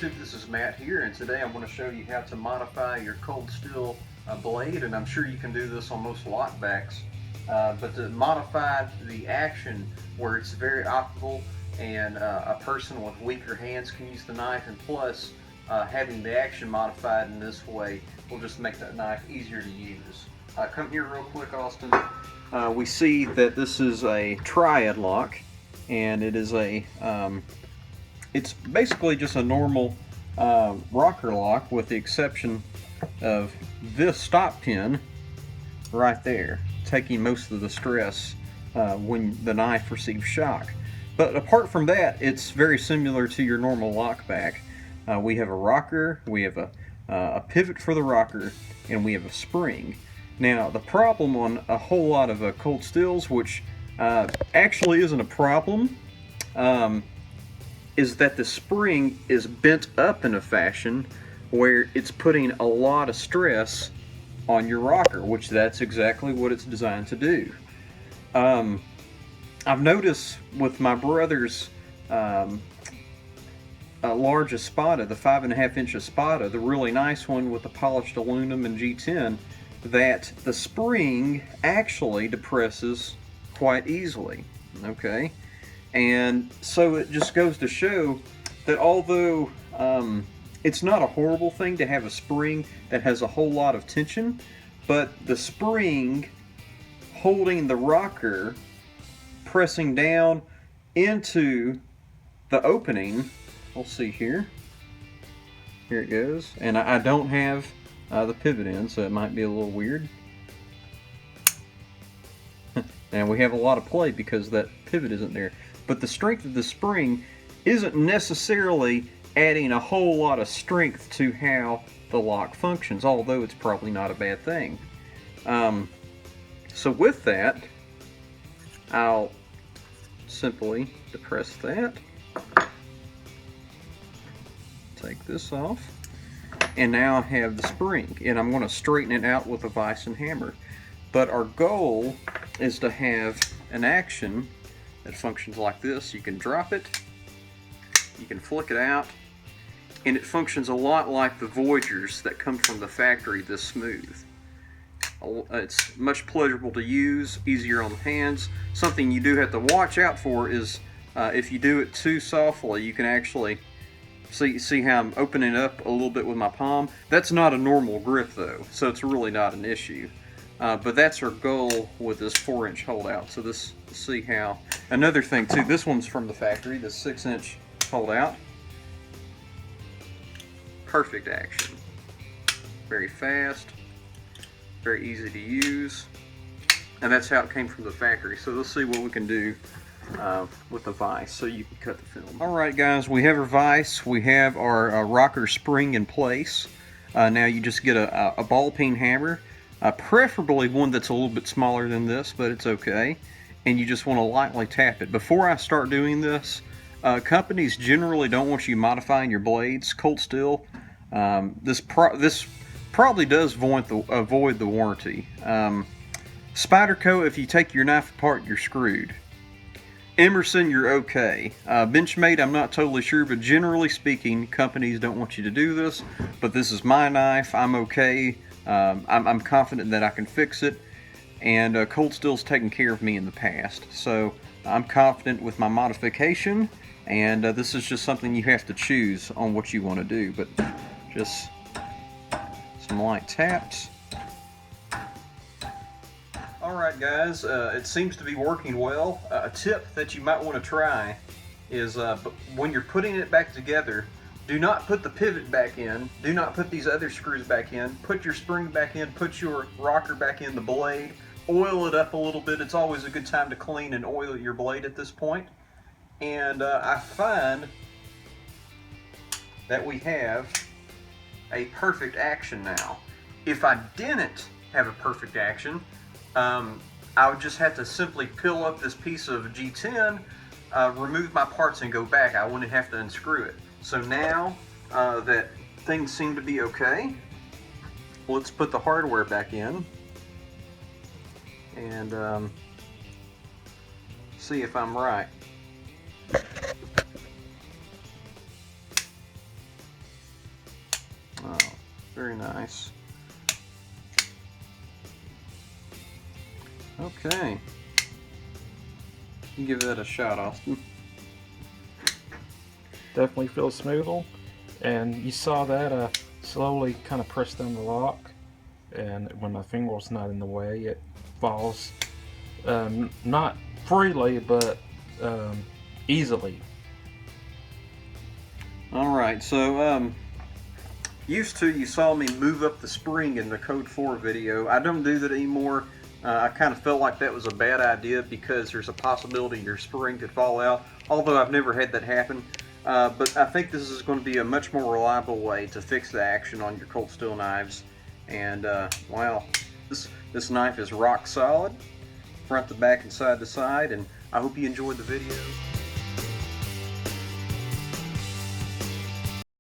YouTube, this is Matt here, and today I'm going to show you how to modify your cold steel blade, and I'm sure you can do this on most lockbacks, but to modify the action where it's very optimal and a person with weaker hands can use the knife, and plus having the action modified in this way will just make that knife easier to use. Come here real quick, Austin. We see that this is a triad lock, and it is a it's basically just a normal rocker lock, with the exception of this stop pin right there, taking most of the stress when the knife receives shock. But apart from that, it's very similar to your normal lockback. We have a rocker, we have a pivot for the rocker, and we have a spring. Now, the problem on a whole lot of cold steels, which actually isn't a problem, is that the spring is bent up in a fashion where it's putting a lot of stress on your rocker, which that's exactly what it's designed to do. I've noticed with my brother's large Espada, the 5.5-inch Espada, the really nice one with the polished aluminum and G10, that the spring actually depresses quite easily, okay? And so it just goes to show that although it's not a horrible thing to have a spring that has a whole lot of tension, but the spring holding the rocker, pressing down into the opening, we'll see here. Here it goes. And I don't have the pivot in, so it might be a little weird. And we have a lot of play because that pivot isn't there. But the strength of the spring isn't necessarily adding a whole lot of strength to how the lock functions, although it's probably not a bad thing. So with that, I'll simply depress that, take this off, and now I have the spring, and I'm going to straighten it out with a vise and hammer. But our goal is to have an action that functions like this. You can drop it, you can flick it out, and it functions a lot like the Voyagers that come from the factory this smooth. It's much pleasurable to use, easier on the hands. Something you do have to watch out for is if you do it too softly, you can actually see how I'm opening up a little bit with my palm. That's not a normal grip though, so it's really not an issue. But that's our goal with this 4-inch holdout. So this, see how, another thing too, this one's from the factory, the 6-inch holdout. Perfect action. Very fast, very easy to use. And that's how it came from the factory. So let's see what we can do with the vise so you can cut the film. Alright guys, we have our vise, we have our rocker spring in place. Now you just get a ball peen hammer. Preferably one that's a little bit smaller than this, but it's okay. And you just want to lightly tap it. Before I start doing this, companies generally don't want you modifying your blades. Cold steel, this probably does void the warranty. Spyderco, if you take your knife apart, you're screwed. Emerson, you're okay. Benchmade, I'm not totally sure, but generally speaking, companies don't want you to do this. But this is my knife. I'm okay. I'm confident that I can fix it, and Cold Steel's taken care of me in the past, so I'm confident with my modification, and this is just something you have to choose on what you want to do. But just some light taps. Alright guys, it seems to be working well. A tip that you might want to try is when you're putting it back together, do not put the pivot back in. Do not put these other screws back in. Put your spring back in. Put your rocker back in the blade. Oil it up a little bit. It's always a good time to clean and oil your blade at this point. And I find that we have a perfect action now. If I didn't have a perfect action, I would just have to simply peel up this piece of G10, remove my parts, and go back. I wouldn't have to unscrew it. So now that things seem to be okay, let's put the hardware back in and see if I'm right. Very nice. Okay. You give that a shot, Austin. Definitely feels smoother. And you saw that slowly kind of press down the lock, and when my finger's not in the way, it falls not freely, but easily. Alright, so used to, you saw me move up the spring in the Code 4 video. I don't do that anymore. I kind of felt like that was a bad idea because there's a possibility your spring could fall out, although I've never had that happen. But I think this is going to be a much more reliable way to fix the action on your cold steel knives. And wow, this knife is rock solid, front to back and side to side, and I hope you enjoyed the video.